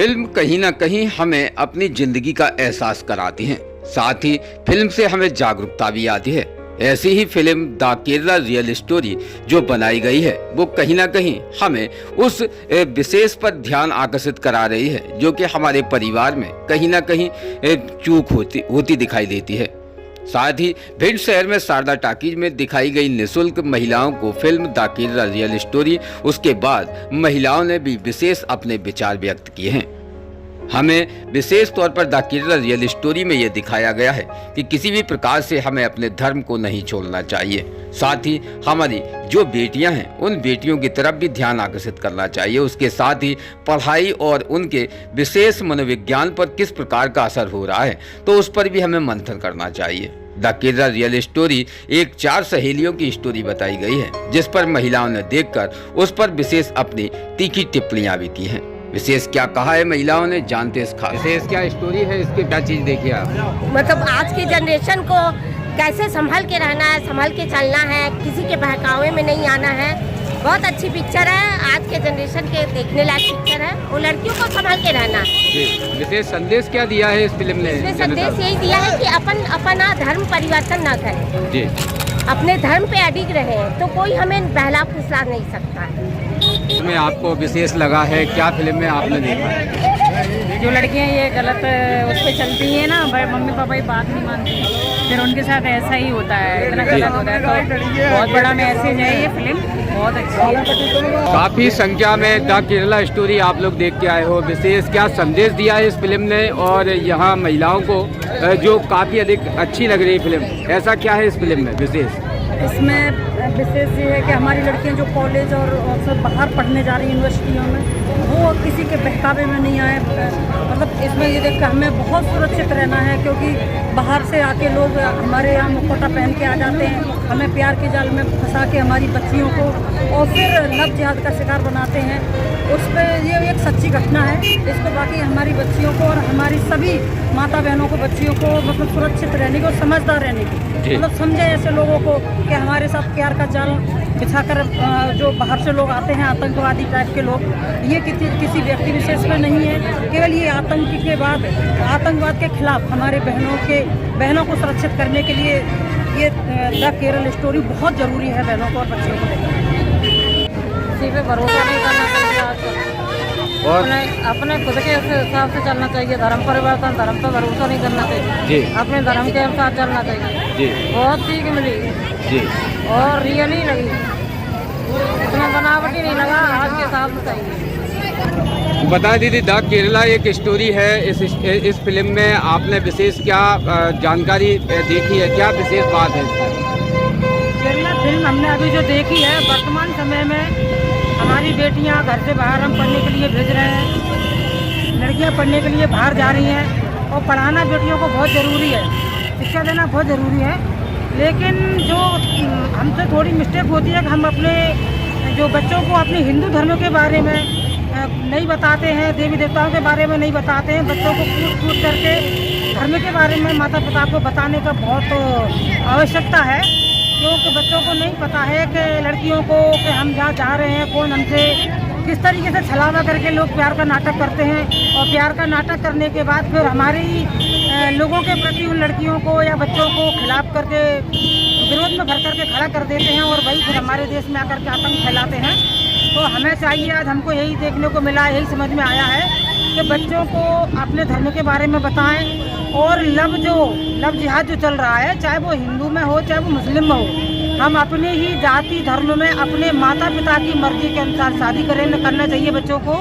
Film कहीं ना कहीं हमें अपनी जिंदगी का एहसास कराती है, साथ ही फिल्म से हमें जागरूकता भी आती है। ऐसी ही film the Kerala real story जो बनाई गई है वो कहीं ना कहीं हमें उस विशेष पर ध्यान आकर्षित करा रही है जो कि हमारे परिवार में कहीं ना कहीं चूक होती दिखाई देती है। साथ ही भिंड शहर में शारदा टॉकीज में दिखाई गई निःशुल्क महिलाओं को film the Kerala real story, उसके बाद महिलाओं ने भी विशेष अपने विचार व्यक्त किए हैं। हमें विशेष तौर पर द केरला रियल स्टोरी में यह दिखाया गया है कि किसी भी प्रकार से हमें अपने धर्म को नहीं छोड़ना चाहिए। साथ ही हमारी जो बेटियां हैं उन बेटियों की तरफ भी ध्यान आकर्षित करना चाहिए। उसके साथ ही पढ़ाई और उनके विशेष मनोविज्ञान पर किस प्रकार का असर हो रहा है तो उस पर भी हमें मंथन करना चाहिए। द केरला रियल स्टोरी एक 4 सहेलियों की स्टोरी बताई गई है जिस पर महिलाओं ने देखकर उस पर विशेष अपनी तीखी टिप्पणियां भी की हैं। विशेष क्या कहा है महिलाओं ने, जानते इस खास विशेष क्या स्टोरी है, इसके क्या चीज देखिए आप। मतलब आज की जनरेशन को कैसे संभल के रहना है, संभल के चलना है, किसी के बहकावे में नहीं आना है। बहुत अच्छी पिक्चर है, आज के जनरेशन के देखने लायक पिक्चर है। वो लड़कियों को संभल के रहना है। विशेष संदेश क्या दिया है इस फिल्म ने? इसमें संदेश यही दिया है कि अपना धर्म परिवर्तन न करें जी, अपने धर्म पे अडिग रहे तो कोई हमें बहला फुसला नहीं सकता है। इसमें आपको विशेष लगा है क्या फिल्म में आपने देखा है? जो लड़कियां ये गलत उस पर चलती हैं ना, मम्मी पापा की बात नहीं मानती, फिर उनके साथ ऐसा ही होता है, इतना गलत होता है। तो बहुत बड़ा मैसेज है ये फिल्म, बहुत अच्छी है। काफी संख्या में द केरला स्टोरी आप लोग देख के आए हो, विशेष क्या संदेश दिया है इस फिल्म ने और यहाँ महिलाओं को जो काफी अधिक अच्छी लग रही फिल्म, ऐसा क्या है इस फिल्म में विशेष? इसमें विशेष ये है कि हमारी लड़कियां जो कॉलेज और बाहर पढ़ने जा रही हैं यूनिवर्सिटियों में, वो किसी के बहकावे में नहीं आए। मतलब इसमें ये देख कर हमें बहुत सुरक्षित रहना है, क्योंकि बाहर से आके लोग हमारे यहाँ मुखौटा पहन के आ जाते हैं, हमें प्यार के जाल में फंसा के हमारी बच्चियों को और फिर लव जिहाद का शिकार बनाते हैं। उस पर ये एक सच्ची घटना है। इसको बाकी हमारी बच्चियों को और हमारी सभी माता बहनों को, बच्चियों को मतलब सुरक्षित रहने की और समझदार रहने की, मतलब समझे ऐसे लोगों को कि हमारे साथ प्यार का जाल बिछाकर जो बाहर से लोग आते हैं, आतंकवादी टाइप के लोग, ये किसी व्यक्ति विशेष में नहीं है। केवल ये आतंक के बाद आतंकवाद के खिलाफ हमारे बहनों को सुरक्षित करने के लिए ये द केरल स्टोरी बहुत ज़रूरी है बहनों को और बच्चियों को लेकर। किसी पे भरोसा नहीं करना चाहिए आजकल, और अपने खुद के हिसाब से चलना चाहिए। धर्म परिवर्तन, धर्म पर भरोसा नहीं करना चाहिए, अपने धर्म के अनुसार चलना चाहिए जी। बहुत सीख मिली जी और रियली लगी, इसमें बनावटी नहीं लगा, आज के हिसाब से चाहिए। बता दीदी, द केरला एक स्टोरी है, इस फिल्म में आपने विशेष क्या जानकारी देखी है, क्या विशेष बात है? केरला फिल्म हमने अभी जो देखी है, वर्तमान समय में हमारी बेटियां घर से बाहर हम पढ़ने के लिए भेज रहे हैं, लड़कियां पढ़ने के लिए बाहर जा रही हैं और पढ़ाना बेटियों को बहुत ज़रूरी है, शिक्षा देना बहुत ज़रूरी है। लेकिन जो हमसे थोड़ी मिस्टेक होती है कि हम अपने जो बच्चों को अपने हिंदू धर्म के बारे में नहीं बताते हैं, देवी देवताओं के बारे में नहीं बताते हैं। बच्चों को कूट करके धर्म के बारे में माता पिता को बताने का बहुत आवश्यकता है, क्योंकि बच्चों को नहीं पता है कि लड़कियों को कि हम जहाँ जा रहे हैं कौन हमसे किस तरीके से छलावा करके लोग प्यार का नाटक करते हैं, और प्यार का नाटक करने के बाद फिर हमारी लोगों के प्रति उन लड़कियों को या बच्चों को खिलाफ करके विरोध में भर करके खड़ा कर देते हैं और वही फिर हमारे देश में आकर के आतंक फैलाते हैं। तो हमें चाहिए, आज हमको यही देखने को मिला, यही समझ में आया है कि बच्चों को अपने धर्म के बारे में बताएं और लव जिहाद जो चल रहा है, चाहे वो हिंदू में हो चाहे वो मुस्लिम में हो, हम अपने ही जाति धर्म में अपने माता पिता की मर्जी के अनुसार शादी करना चाहिए बच्चों को।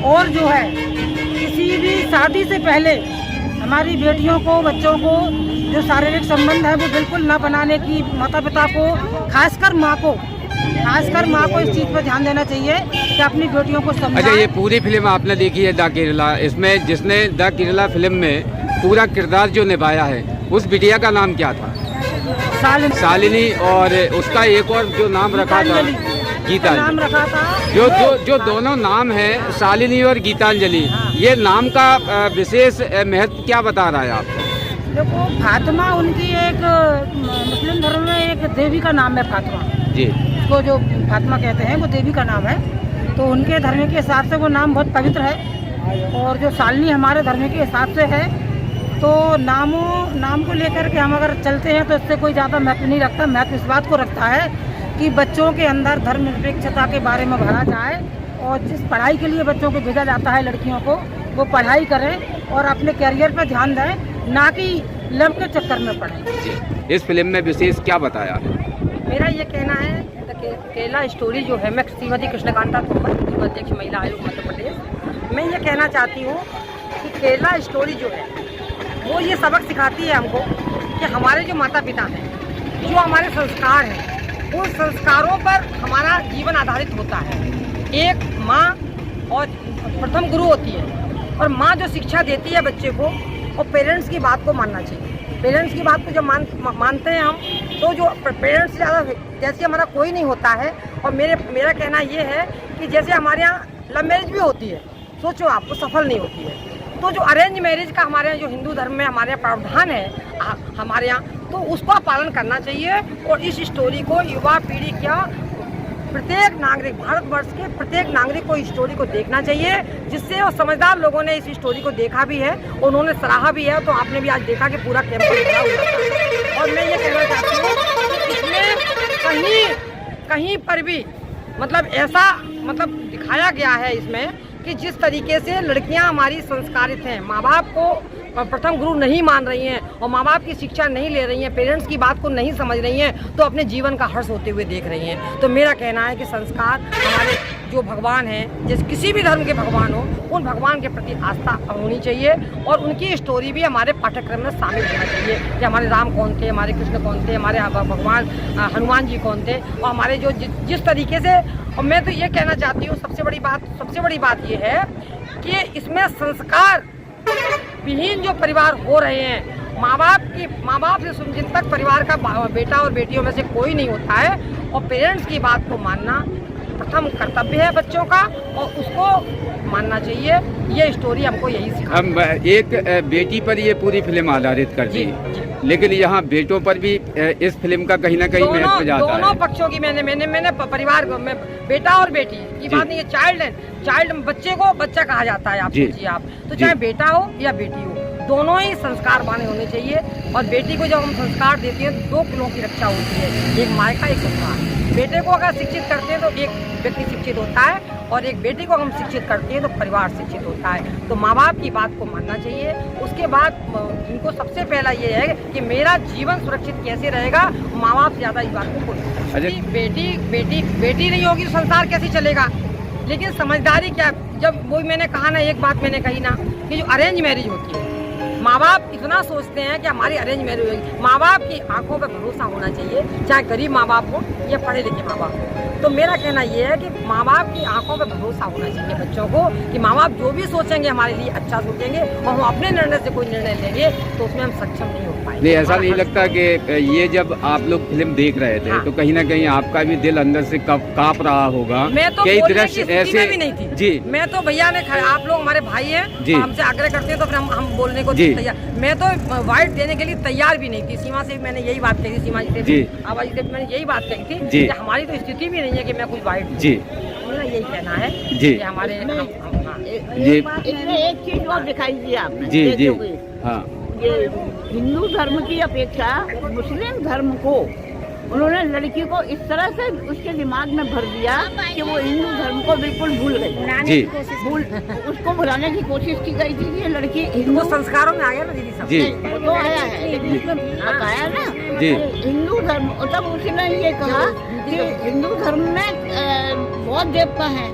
और जो है किसी भी शादी से पहले हमारी बेटियों को, बच्चों को जो शारीरिक संबंध है वो बिल्कुल ना बनाने की माता पिता को, खासकर माँ को इस चीज़ पर ध्यान देना चाहिए कि अपनी बेटियों को समझाएं। अच्छा, ये पूरी फिल्म आपने देखी है द केरला, इसमें जिसने द केरला फिल्म में पूरा किरदार जो निभाया है उस बिटिया का नाम क्या था? शालिनी, और उसका एक और जो नाम रखा था गीतांजलि रखा था। जो दोनों नाम है शालिनी और गीतांजलि, ये नाम का विशेष महत्व क्या बता रहा है आपको? देखो, फातिमा उनकी एक मुस्लिम धर्म में एक देवी का नाम है फातिमा जी, उसको जो फातिमा कहते हैं वो देवी का नाम है। तो उनके धर्म के हिसाब से वो नाम बहुत पवित्र है और जो सालनी हमारे धर्म के हिसाब से है, तो नाम को लेकर के हम अगर चलते हैं तो इससे कोई ज़्यादा महत्व नहीं रखता। महत्व इस बात को रखता है कि बच्चों के अंदर धर्मनिरपेक्षता के बारे में भरा जाए, और जिस पढ़ाई के लिए बच्चों को भेजा जाता है लड़कियों को, वो पढ़ाई करें और अपने कैरियर पर ध्यान दें, ना कि लव के चक्कर में पड़ें। इस फिल्म में विशेष क्या बताया है? मेरा ये कहना है कि केरला स्टोरी जो है, मैं श्रीमती कृष्णकांता तोमर, जो अध्यक्ष महिला आयोग मध्य प्रदेश, मैं ये कहना चाहती हूँ कि केरला स्टोरी जो है वो ये सबक सिखाती है हमको कि हमारे जो माता पिता हैं, जो हमारे संस्कार हैं, उन संस्कारों पर हमारा जीवन आधारित होता है। एक माँ और प्रथम गुरु होती है, और माँ जो शिक्षा देती है बच्चे को, और पेरेंट्स की बात को मानना चाहिए। पेरेंट्स की बात को जब मानते हैं हम, तो जो पेरेंट्स से ज़्यादा जैसे हमारा कोई नहीं होता है। और मेरा कहना ये है कि जैसे हमारे यहाँ लव मैरिज भी होती है, सोचो आप, वो सफल नहीं होती है। तो जो अरेंज मैरिज का हमारे यहाँ जो हिंदू धर्म में हमारे यहाँ प्रावधान है हमारे यहाँ, तो उसका पालन करना चाहिए। और इस स्टोरी को युवा पीढ़ी क्या, प्रत्येक नागरिक, भारतवर्ष के प्रत्येक नागरिक को इस स्टोरी को देखना चाहिए, जिससे वो समझदार लोगों ने इस स्टोरी को देखा भी है, उन्होंने सराहा भी है। तो आपने भी आज देखा कि पूरा कैंपस भरा हुआ था। और मैं ये कहना चाहती हूँ कि इसमें कहीं पर भी ऐसा दिखाया गया है इसमें कि जिस तरीके से लड़कियां हमारी संस्कारित हैं, माँ बाप को प्रथम गुरु नहीं मान रही हैं और माँ बाप की शिक्षा नहीं ले रही हैं, पेरेंट्स की बात को नहीं समझ रही हैं, तो अपने जीवन का हर्ष होते हुए देख रही हैं। तो मेरा कहना है कि संस्कार, हमारे जो भगवान हैं, जैसे किसी भी धर्म के भगवान हो, उन भगवान के प्रति आस्था होनी चाहिए, और उनकी स्टोरी भी हमारे पाठ्यक्रम में शामिल होना चाहिए कि हमारे राम कौन थे, हमारे कृष्ण कौन थे, हमारे भगवान हनुमान जी कौन थे, और हमारे जो जिस तरीके से। और मैं तो ये कहना चाहती हूँ, सबसे बड़ी बात ये है कि इसमें संस्कार विहीन जो परिवार हो रहे हैं, माँ बाप से जिन तक परिवार का बेटा और बेटियों में से कोई नहीं होता है, और पेरेंट्स की बात को मानना प्रथम कर्तव्य है बच्चों का, और उसको मानना चाहिए। ये स्टोरी हमको यही सिखाती है। हम एक बेटी पर ये पूरी फिल्म आधारित करती है, लेकिन यहाँ बेटों पर भी इस फिल्म का कहीं ना कहीं महत्व जाता है। दोनों पक्षों की मैंने परिवार में बेटा और बेटी की बात नहीं है। चाइल्ड बच्चे को बच्चा कहा जाता है, आप सोचिए आप, तो चाहे बेटा हो या बेटी हो, दोनों ही संस्कारवान होने चाहिए। और बेटी को जब हम संस्कार देते हैं तो 2 कुलों की रक्षा होती है, एक मायका, एक ससुराल। बेटे को अगर शिक्षित करते हैं तो एक व्यक्ति शिक्षित होता है, और एक बेटी को हम शिक्षित करते हैं तो परिवार शिक्षित होता है। तो माँ बाप की बात को मानना चाहिए। उसके बाद इनको सबसे पहला ये है कि मेरा जीवन सुरक्षित कैसे रहेगा, माँ बाप से ज़्यादा इस बात को कोई बेटी नहीं होगी तो संसार कैसे चलेगा। लेकिन समझदारी क्या, जब वही मैंने कहा ना, एक बात मैंने कही ना कि जो अरेंज मैरिज होती है, माँ बाप इतना सोचते हैं कि हमारी अरेंज मैरिज होगी। माँ बाप की आंखों पर भरोसा होना चाहिए, चाहे गरीब माँ बाप हो या पढ़े लिखे माँ बाप हो। तो मेरा कहना ये है कि माँ बाप की आंखों पर भरोसा होना चाहिए बच्चों को, कि माँ बाप जो भी सोचेंगे हमारे लिए अच्छा सोचेंगे, और हम अपने निर्णय से कोई निर्णय लेंगे तो उसमें हम सक्षम नहीं हो पाएंगे। नहीं, ऐसा नहीं लगता कि ये जब आप लोग फिल्म देख रहे थे, तो कहीं ना कहीं आपका भी दिल अंदर से कांप रहा होगा? मैं तो कई दृश्य ऐसे भी नहीं थी जी। मैं तो भैया ने, आप लोग हमारे भाई हैं, हमसे आग्रह करते हैं तो फिर हम बोलने को तैयार। मैं तो वाइट देने के लिए तैयार भी नहीं थी। सीमा से मैंने यही बात कही थी, सीमा जी से, आवाज से मैंने यही बात कही थी कि हमारी तो स्थिति भी नहीं है कि मैं कुछ वाइट जी। मेरा यही कहना है जी कि हमारे एक चीज और दिखाई दी आपने। जी हाँ, ये हिंदू धर्म की अपेक्षा मुस्लिम धर्म को उन्होंने लड़की को इस तरह से उसके दिमाग में भर दिया कि वो हिंदू धर्म को बिल्कुल भूल गई। उसको भुलाने की कोशिश की गई थी कि ये लड़की हिंदू संस्कारों में आ गया ना दीदी सब। जी तो आया है, बताया ना जी। हिंदू धर्म, तब उसने ये कहा कि हिंदू धर्म में बहुत देवता हैं,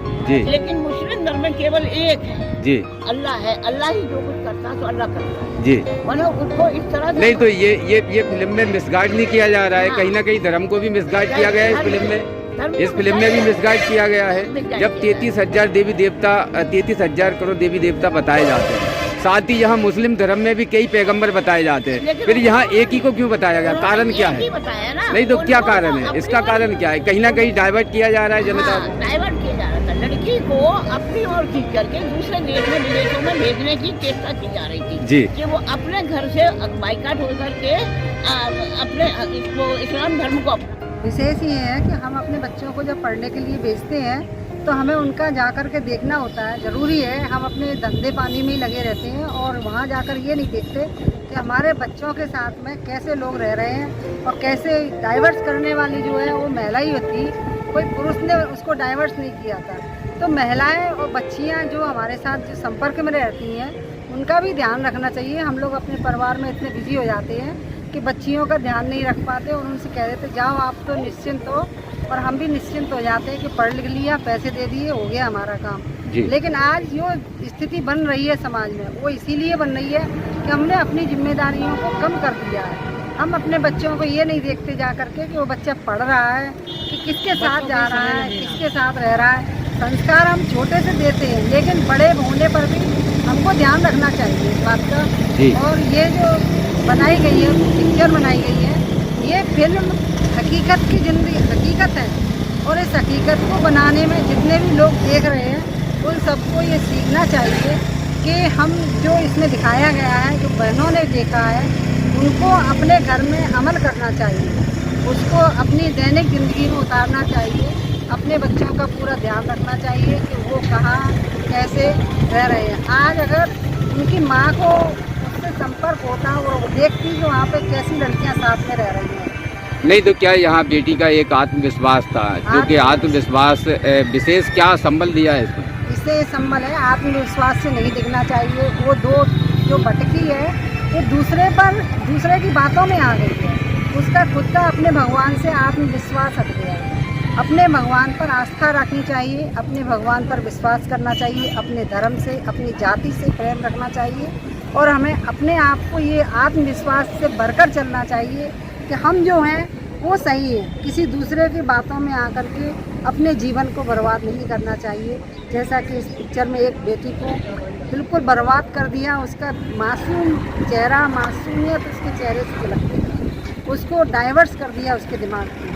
लेकिन मुस्लिम धर्म में केवल एक है जी, अल्लाह है। अल्लाह ही जो कुछ करता है तो अल्लाह करता है जी। मतलब उसको इस तरह से नहीं, तो ये फिल्म में मिसगाइड नहीं किया जा रहा है, कहीं ना कहीं धर्म को भी मिसगाइड किया गया है इस फिल्म में। इस फिल्म में भी मिसगाइड किया गया है, जब 33,000 देवी देवता, 33,000 करोड़ देवी देवता बताए जाते हैं। साथ ही यहाँ मुस्लिम धर्म में भी कई पैगंबर बताए जाते हैं, फिर यहाँ एक ही को क्यों बताया गया? कारण क्या है? नहीं तो क्या कारण है इसका? कारण क्या है? कहीं ना कहीं डाइवर्ट किया जा रहा है जनता को, डाइवर्ट किया जा रहा था। लड़की को अपनी ओर खींच करके दूसरे देश में, विदेशों में भेजने की चेष्टा की जा रही थी जी, कि वो अपने घर से बाइकाट होकर के अपने इस्लाम धर्म को। विशेष ये है कि हम अपने बच्चों को जब पढ़ने के लिए भेजते हैं तो हमें उनका जा कर के देखना होता है। ज़रूरी है, हम अपने धंधे पानी में ही लगे रहते हैं और वहाँ जाकर ये नहीं देखते कि हमारे बच्चों के साथ में कैसे लोग रह रहे हैं और कैसे डाइवर्स करने वाली जो है वो महिला ही होती, कोई पुरुष ने उसको डाइवर्स नहीं किया था। तो महिलाएं और बच्चियां जो हमारे साथ जो संपर्क में रहती हैं उनका भी ध्यान रखना चाहिए। हम लोग अपने परिवार में इतने बिजी हो जाते हैं कि बच्चियों का ध्यान नहीं रख पाते और उनसे कह देते जाओ आप तो निश्चिंत हो, और हम भी निश्चिंत हो जाते हैं कि पढ़ लिख लिया, पैसे दे दिए, हो गया हमारा काम। लेकिन आज जो स्थिति बन रही है समाज में वो इसीलिए बन रही है कि हमने अपनी जिम्मेदारियों को कम कर दिया है। हम अपने बच्चों को ये नहीं देखते जा करके कि वो बच्चा पढ़ रहा है, कि किसके साथ जा रहा है, किसके साथ रह रहा है। संस्कार हम छोटे से देते हैं, लेकिन बड़े होने पर भी हमको ध्यान रखना चाहिए इस बात का। और ये जो बनाई गई है, पिक्चर बनाई गई है, ये फिल्म हकीकत की जिंदगी हकीकत है, और इस हकीकत को बनाने में जितने भी लोग देख रहे हैं उन सबको ये सीखना चाहिए कि हम जो इसमें दिखाया गया है, जो बहनों ने देखा है, उनको अपने घर में अमल करना चाहिए, उसको अपनी दैनिक ज़िंदगी में उतारना चाहिए, अपने बच्चों का पूरा ध्यान रखना चाहिए कि वो कहाँ कैसे रह रहे हैं। आज अगर उनकी माँ को उससे संपर्क होता, वो देखती कि वहाँ पे कैसी लड़कियाँ साथ में रह रही हैं। नहीं तो क्या यहाँ बेटी का एक आत्मविश्वास था, जो कि आत्मविश्वास विशेष क्या संबल दिया है इसमें? इससे ये संबल है, आत्मविश्वास से नहीं दिखना चाहिए। वो दो जो भटकी है वो दूसरे की बातों में आ गई है, उसका खुद का अपने भगवान से आत्मविश्वास हट गया है। अपने भगवान पर आस्था रखनी चाहिए, अपने भगवान पर विश्वास करना चाहिए, अपने धर्म से, अपनी जाति से प्रेम रखना चाहिए, और हमें अपने आप को ये आत्मविश्वास से भरकर चलना चाहिए कि हम जो हैं वो सही है। किसी दूसरे की बातों में आकर के अपने जीवन को बर्बाद नहीं करना चाहिए। जैसा कि इस पिक्चर में एक बेटी को बिल्कुल बर्बाद कर दिया, उसका मासूम चेहरा, मासूमियत उसके चेहरे से झलकती है, उसको डाइवर्स कर दिया उसके दिमाग में।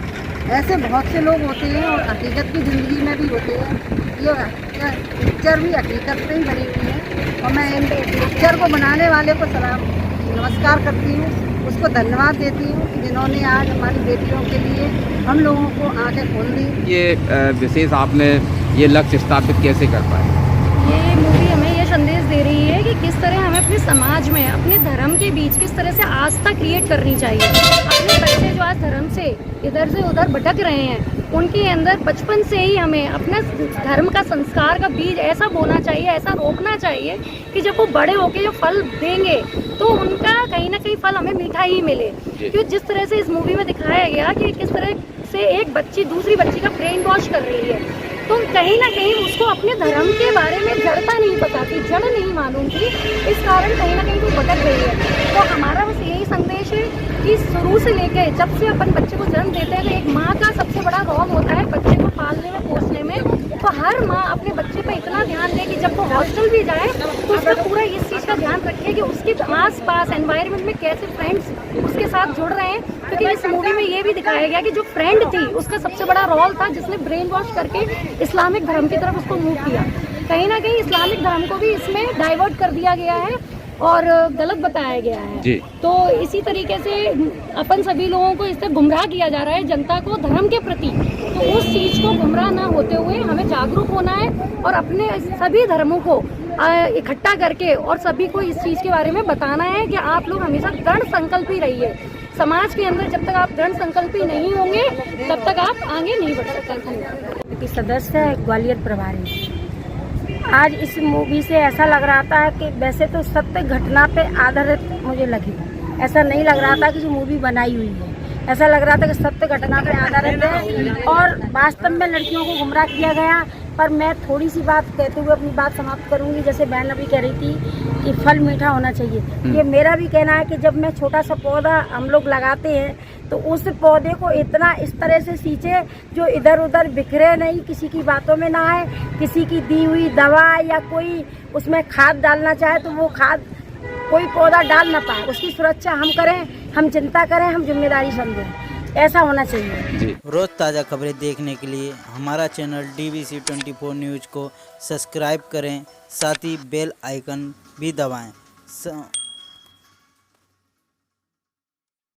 ऐसे बहुत से लोग होते हैं और हकीकत की ज़िंदगी में भी होते हैं। ये पिक्चर भी हकीकत पे ही बनी हुई है, और मैं इन पिक्चर को बनाने वाले को सलाम नमस्कार करती हूँ, उसको धन्यवाद देती हूँ कि जिन्होंने आज हमारी बेटियों के लिए हम लोगों को आंखें खोल दी। ये विशेष आपने ये लक्ष्य स्थापित कैसे कर पाए? ये मूवी हमें ये संदेश दे रही है कि किस तरह हमें अपने समाज में, अपने धर्म के बीच किस तरह से आस्था क्रिएट करनी चाहिए। अपने बच्चे जो आज धर्म से इधर से उधर भटक रहे हैं, उनके अंदर बचपन से ही हमें अपने धर्म का, संस्कार का बीज ऐसा बोना चाहिए, ऐसा रोपना चाहिए कि जब वो बड़े होके जो फल देंगे तो उनका कहीं ना कहीं फल हमें मीठा ही मिले। क्योंकि जिस तरह से इस मूवी में दिखाया गया कि किस तरह से एक बच्ची दूसरी बच्ची का ब्रेन वॉश कर रही है, तो कहीं ना कहीं उसको अपने धर्म के बारे में जड़ता नहीं पता थी, जड़ नहीं मालूम थी, इस कारण कहीं ना कहीं वो भटक रही है। तो हमारा बस यही संदेश है कि शुरू से लेके जब से अपन बच्चे को जन्म देते हैं तो एक माँ का सबसे बड़ा रोल होता है बच्चे को पालने में, पोसने में। तो हर माँ अपने बच्चे पर इतना ध्यान दे कि जब वो हॉस्टल भी जाए तो उसका पूरा इस चीज़ का ध्यान रखे कि उसके आस पास एनवायरनमेंट में कैसे फ्रेंड्स उसके साथ जुड़ रहे हैं। क्योंकि इस मूवी में ये भी दिखाया गया कि जो फ्रेंड थी उसका सबसे बड़ा रोल था, जिसने ब्रेन वॉश करके इस्लामिक धर्म की तरफ उसको मूव किया। कहीं ना कहीं इस्लामिक धर्म को भी इसमें डाइवर्ट कर दिया गया है और गलत बताया गया है जी। तो इसी तरीके से अपन सभी लोगों को इससे गुमराह किया जा रहा है, जनता को धर्म के प्रति। तो उस चीज़ को गुमराह ना होते हुए हमें जागरूक होना है और अपने सभी धर्मों को इकट्ठा करके और सभी को इस चीज़ के बारे में बताना है कि आप लोग हमेशा दृढ़ संकल्पी रहिए। समाज के अंदर जब तक आप दृढ़ संकल्पी नहीं होंगे तब तक आप आगे नहीं बढ़ सकते। सदस्य है ग्वालियर प्रभारी। आज इस मूवी से ऐसा लग रहा था कि वैसे तो सत्य घटना पे आधारित मुझे लगी, ऐसा नहीं लग रहा था कि जो मूवी बनाई हुई है, ऐसा लग रहा था कि सत्य घटना पे आधारित है और वास्तव में लड़कियों को गुमराह किया गया। पर मैं थोड़ी सी बात कहते हुए अपनी बात समाप्त करूंगी। जैसे बहन अभी कह रही थी कि फल मीठा होना चाहिए, ये मेरा भी कहना है कि जब मैं छोटा सा पौधा हम लोग लगाते हैं तो उस पौधे को इतना इस तरह से सींचे जो इधर उधर बिखरे नहीं, किसी की बातों में ना आए, किसी की दी हुई दवा या कोई उसमें खाद डालना चाहे तो वो खाद कोई पौधा डाल ना पाए, उसकी सुरक्षा हम करें, हम चिंता करें, हम जिम्मेदारी समझें, ऐसा होना चाहिए। रोज ताज़ा खबरें देखने के लिए हमारा चैनल DVC 24 न्यूज़ को सब्सक्राइब करें, साथ ही बेल आइकन भी दबाएं।